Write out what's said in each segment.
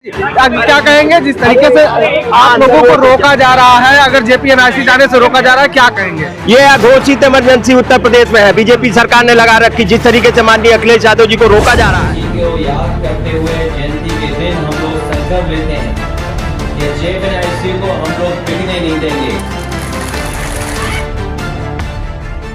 क्या कहेंगे जिस तरीके से आप लोगों को रोका जा रहा है, अगर जेपीएनआईसी जाने से रोका जा रहा है, क्या कहेंगे? ये घोषित इमरजेंसी उत्तर प्रदेश में है। बीजेपी सरकार ने लगा रखी। जिस तरीके से माननीय अखिलेश यादव जी को रोका जा रहा है, को याद करते हुए जयंती के दिन हम लोग संकल्प लेते हैं कि जेपीएनआईसी को हम लोग बिकने नहीं देंगे।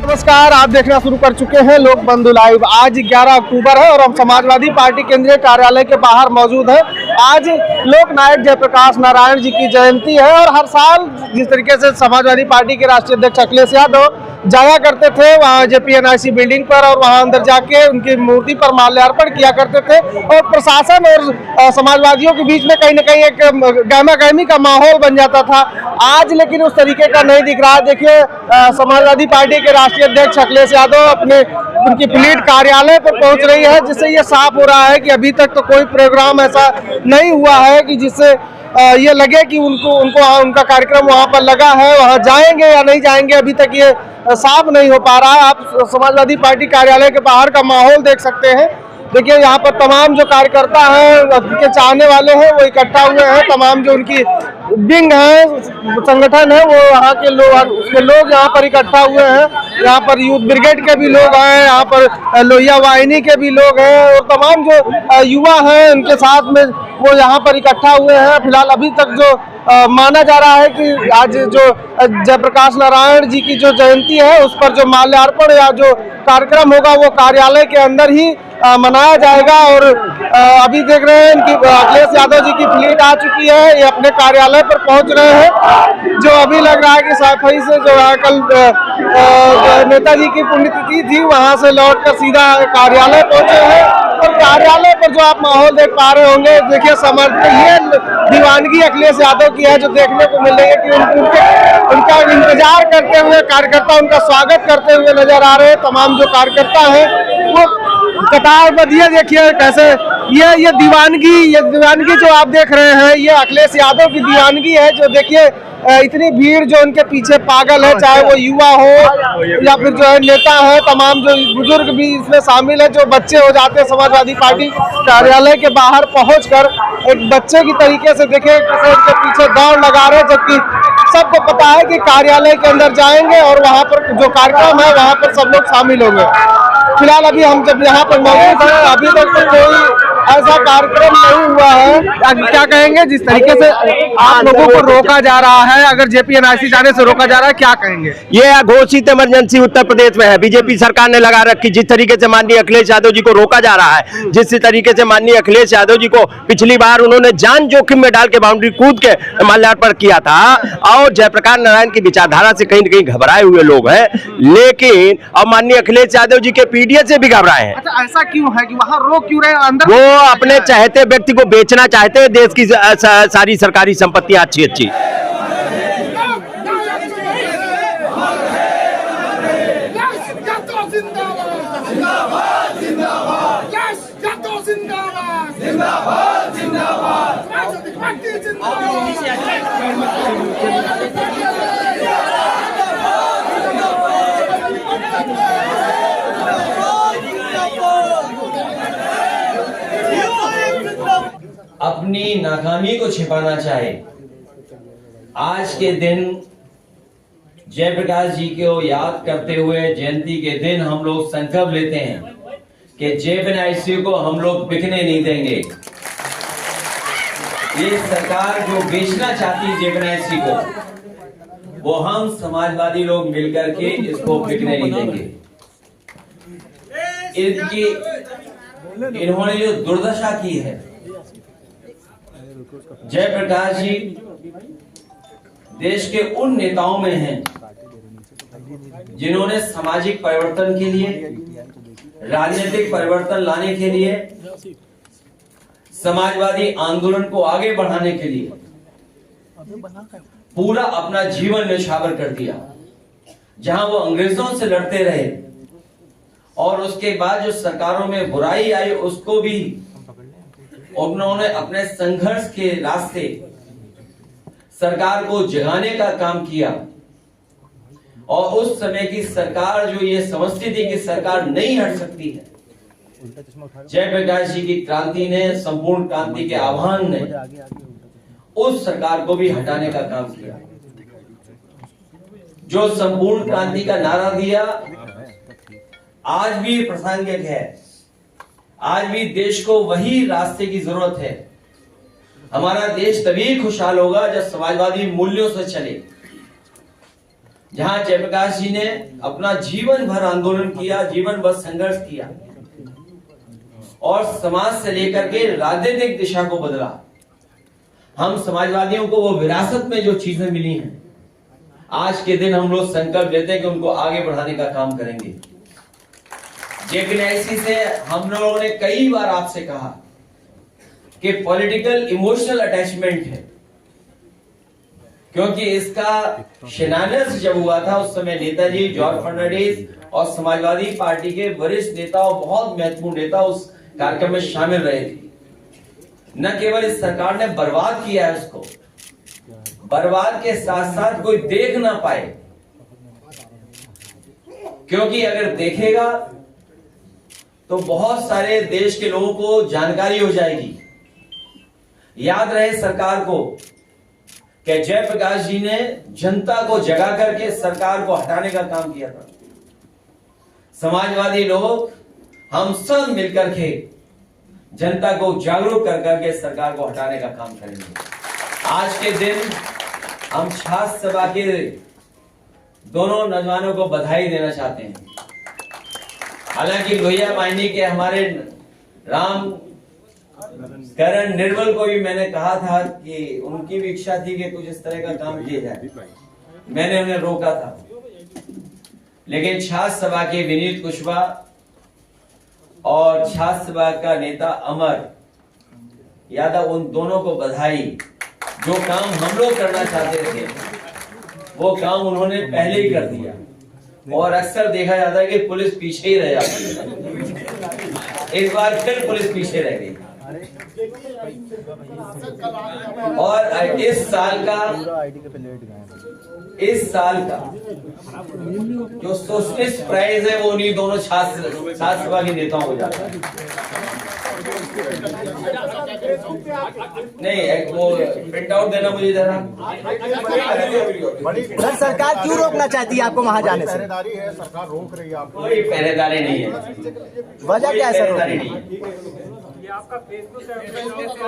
नमस्कार, आप देखना शुरू कर चुके हैं लोक बंधु लाइव। आज 11 अक्टूबर है और हम समाजवादी पार्टी केंद्रीय कार्यालय के बाहर मौजूद हैं। आज लोक नायक जयप्रकाश नारायण जी की जयंती है और हर साल जिस तरीके से समाजवादी पार्टी के राष्ट्रीय अध्यक्ष अखिलेश यादव जाया करते थे वहाँ जेपीएनआईसी बिल्डिंग पर और वहाँ अंदर जाके उनकी मूर्ति पर माल्यार्पण किया करते थे और प्रशासन और समाजवादियों के बीच में कहीं ना कहीं एक गहमा गहमी का माहौल बन जाता था। आज लेकिन उस तरीके का नहीं दिख रहा है। देखिए, समाजवादी पार्टी के राष्ट्रीय अध्यक्ष अखिलेश यादव अपने उनकी प्लीट कार्यालय पर पहुंच रही है, जिससे ये साफ हो रहा है कि अभी तक तो कोई प्रोग्राम ऐसा नहीं हुआ है कि जिससे ये लगे कि उनका कार्यक्रम वहां पर लगा है। वहां जाएंगे या नहीं जाएंगे, अभी तक ये साफ नहीं हो पा रहा है। आप समाजवादी पार्टी कार्यालय के बाहर का माहौल देख सकते हैं। देखिए, यहाँ पर तमाम जो कार्यकर्ता हैं, उनके चाहने वाले हैं, वो इकट्ठा हुए हैं। तमाम जो उनकी विंग है, संगठन है, वो यहाँ के लोग यहाँ पर इकट्ठा हुए हैं। यहाँ पर यूथ ब्रिगेड के भी लोग हैं, यहाँ पर लोहिया वाहिनी के भी लोग हैं और तमाम जो युवा हैं उनके साथ में वो यहाँ पर इकट्ठा हुए हैं। फिलहाल अभी तक जो माना जा रहा है कि आज जो जयप्रकाश नारायण जी की जो जयंती है उस पर जो माल्यार्पण या जो कार्यक्रम होगा वो कार्यालय के अंदर ही मनाया जाएगा। और अभी देख रहे हैं इनकी अखिलेश यादव जी की फ्लीट आ चुकी है, ये अपने कार्यालय पर पहुंच रहे हैं। जो अभी लग रहा है कि सफाई से जो है कल नेताजी की पुण्यतिथि थी, वहां से लौटकर सीधा कार्यालय पहुंचे हैं और कार्यालय पर जो आप माहौल देख पा रहे होंगे, देखिए ये दीवानगी अखिलेश यादव की है जो देखने को मिल रही है कि उनका इंतजार करते हुए कार्यकर्ता उनका स्वागत करते हुए नजर आ रहे हैं। तमाम जो कार्यकर्ता हैं वो कतारबद्ध, ये देखिए कैसे ये दीवानगी जो आप देख रहे हैं, ये अखिलेश यादव की दीवानगी है। जो देखिए इतनी भीड़ जो उनके पीछे पागल है, चाहे वो युवा हो या फिर जो है नेता है, तमाम जो बुजुर्ग भी इसमें शामिल है। जो बच्चे हो जाते हैं समाजवादी पार्टी कार्यालय के बाहर पहुंचकर एक बच्चे की तरीके से देखिए उनके पीछे दौड़ लगा रहे हैं, जबकि सबको पता है कि कार्यालय के अंदर जाएंगे और वहाँ पर जो कार्यक्रम है वहाँ पर सब लोग शामिल होंगे। फिलहाल अभी हम जब यहाँ पर मौजूद हैं, अभी तक तो कोई ऐसा कार्यक्रम नहीं हुआ है। क्या कहेंगे जिस तरीके से आप लोगों को रोका जा रहा है, अगर जेपीएनआईसी जाने से रोका जा रहा है, क्या कहेंगे? ये घोषित इमरजेंसी उत्तर प्रदेश में है। बीजेपी सरकार ने लगा रखी। जिस तरीके से माननीय अखिलेश यादव जी को रोका जा रहा है, जिस तरीके से माननीय अखिलेश यादव जी को पिछली बार उन्होंने जान जोखिम में डाल के बाउंड्री कूद के माल्यार्पण किया था और जयप्रकाश नारायण की विचारधारा से कहीं न कहीं घबराए हुए लोग हैं, लेकिन अब माननीय अखिलेश यादव जी के पीडीएस से भी घबराए हैं। अच्छा, ऐसा क्यों है कि वहाँ रोक क्यों रहे हैं अंदर? वो अपने चाहते व्यक्ति को बेचना चाहते हैं, देश की सारी सरकारी संपत्तियां अच्छी अपनी नाकामी को छिपाना चाहे, आज के दिन जयप्रकाश जी को याद करते हुए जयंती के दिन हम लोग संकल्प लेते हैं कि जेपीएनआईसी को हम लोग बिकने नहीं देंगे। ये सरकार जो बेचना चाहती है जेपीएनआईसी को, वो हम समाजवादी लोग मिलकर के इसको बिकने नहीं देंगे। इन्होंने जो दुर्दशा की है, जयप्रकाश जी देश के उन नेताओं में हैं जिन्होंने सामाजिक परिवर्तन के लिए, राजनीतिक परिवर्तन लाने के लिए, समाजवादी आंदोलन को आगे बढ़ाने के लिए पूरा अपना जीवन न्यौछावर कर दिया। जहां वो अंग्रेजों से लड़ते रहे और उसके बाद जो सरकारों में बुराई आई उसको भी उन्होंने अपने संघर्ष के रास्ते सरकार को जगाने का काम किया। और उस समय की सरकार जो ये समझती थी कि सरकार नहीं हट सकती है, जयप्रकाश जी की क्रांति ने, संपूर्ण क्रांति के आह्वान ने उस सरकार को भी हटाने का काम किया। जो संपूर्ण क्रांति का नारा दिया आज भी प्रासंगिक है। आज भी देश को वही रास्ते की जरूरत है। हमारा देश तभी खुशहाल होगा जब समाजवादी मूल्यों से चले। जहां जयप्रकाश जी ने अपना जीवन भर आंदोलन किया, जीवन भर संघर्ष किया और समाज से लेकर के राजनीतिक दिशा को बदला। हम समाजवादियों को वो विरासत में जो चीजें मिली हैं, आज के दिन हम लोग संकल्प लेते हैं कि उनको आगे बढ़ाने का काम करेंगे। जेपीएससी से हम लोगों ने कई बार आपसे कहा कि पॉलिटिकल इमोशनल अटैचमेंट है, क्योंकि इसका शिलान्यास जब हुआ था उस समय नेताजी, जॉर्ज फर्नांडिस और समाजवादी पार्टी के वरिष्ठ नेता और बहुत महत्वपूर्ण नेता उस कार्यक्रम में शामिल रहे थे। न केवल इस सरकार ने बर्बाद किया है उसको, बर्बाद के साथ साथ कोई देख ना पाए, क्योंकि अगर देखेगा तो बहुत सारे देश के लोगों को जानकारी हो जाएगी। याद रहे सरकार को कि जयप्रकाश जी ने जनता को जगा करके सरकार को हटाने का काम किया था। समाजवादी लोग हम सब मिलकर के जनता को जागरूक कर करके सरकार को हटाने का काम करेंगे। आज के दिन हम छात्र सभा के दोनों नौजवानों को बधाई देना चाहते हैं। हालांकि लोहिया मायनी के हमारे राम करण निर्मल को भी मैंने कहा था कि उनकी भी इच्छा थी कि कुछ इस तरह का काम किया जाए, मैंने उन्हें रोका था। लेकिन छात्र सभा के विनीत कुशवाहा और छात्र सभा का नेता अमर यादव, उन दोनों को बधाई। जो काम हम लोग करना चाहते थे वो काम उन्होंने पहले ही कर दिया। और अक्सर देखा जाता है कि पुलिस पीछे ही रह जाती है, इस बार फिर पुलिस पीछे रह गई। और इस साल का जो सोशलिस्ट प्राइज है वो उन्हीं दोनों छात्र सभा के नेताओं को जाता है। नहीं, वो प्रिंट आउट देना मुझे जरा। सर, सरकार क्यों रोकना चाहती है आपको वहां जाने से? पहरेदारी है, सरकार रोक रही है आपको। कोई पहरेदारी नहीं है। वजह क्या है सर? पहरेदारी नहीं है।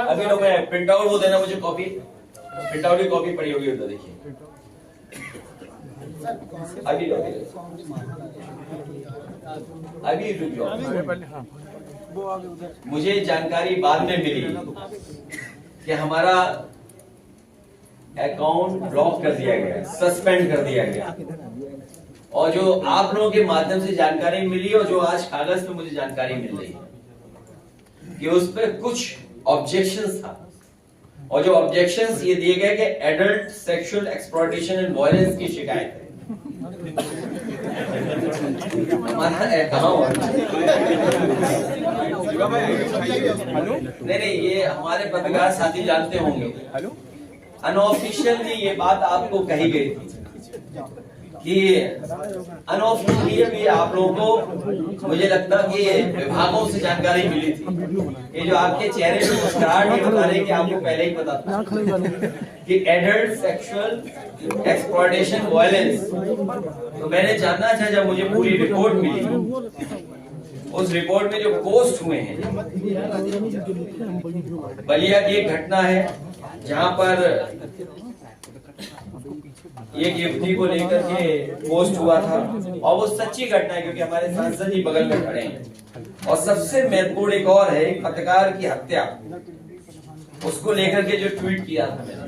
अभी लोग प्रिंट आउट वो देना मुझे, कॉपी प्रिंट आउट की कॉपी पड़ी होगी उधर, देखिए। अभी रुक जाओ। मुझे जानकारी बाद में मिली कि हमारा अकाउंट ब्लॉक कर दिया गया, सस्पेंड कर दिया गया। और जो आप लोगों के माध्यम से जानकारी मिली और जो आज कागज पे मुझे जानकारी मिल रही है कि उस पर कुछ ऑब्जेक्शंस था। और जो ऑब्जेक्शंस ये दिए गए कि adult sexual exploitation and violence की शिकायत है। नहीं, ये हमारे पत्रकार साथी जानते होंगे। अनऑफिशियली ये बात आपको कही गई थी कि अनऑफिशियली भी आप लोगों को, मुझे लगता कि विभागों से जानकारी मिली थी। ये जो आपके चेहरे पे मुस्कुराहट ये बता रहे कि आपको पहले ही पता था कि एडल्ट सेक्सुअल एक्सप्लॉयटेशन वायलेंस। तो मैंने जानना था, जब मुझे पूरी रिपोर्ट मिली, उस रिपोर्ट में जो पोस्ट हुए हैं, बलिया की एक घटना है जहां पर एक युवती को लेकर के पोस्ट हुआ था और वो सच्ची घटना है, क्योंकि हमारे सांसद जी बगल में खड़े हैं। और सबसे महत्वपूर्ण एक और है, एक पत्रकार की हत्या, उसको लेकर के जो ट्वीट किया था मैंने,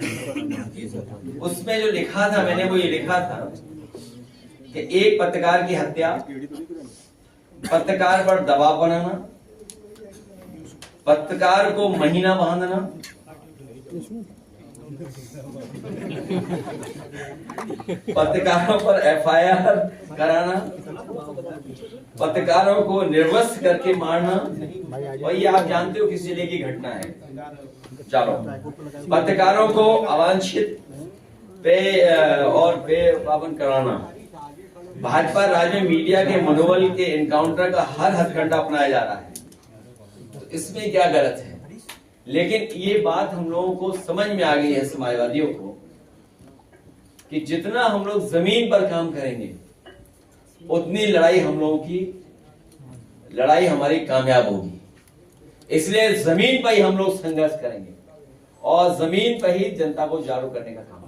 उसमें जो लिखा था मैंने, वो ये लिखा था कि एक पत्रकार की हत्या, पत्रकार पर दबाव बनाना, पत्रकार को महीना बांधना, पत्रकारों पर एफआईआर कराना, पत्रकारों को निर्वस्त्र करके मारना, और ये आप जानते हो किस जिले की घटना है। चलो, पत्रकारों को अवांछित पे पाबंद कराना। भाजपा राज्य में मीडिया के मनोबल के एनकाउंटर का हर हथकंडा अपनाया जा रहा है। इसमें क्या गलत है। लेकिन ये बात हम लोगों को समझ में आ गई है समाजवादियों को कि जितना हम लोग जमीन पर काम करेंगे उतनी लड़ाई हम लोगों की लड़ाई हमारी कामयाब होगी। इसलिए जमीन पर ही हम लोग संघर्ष करेंगे और जमीन पर ही जनता को जागरूक करने का काम।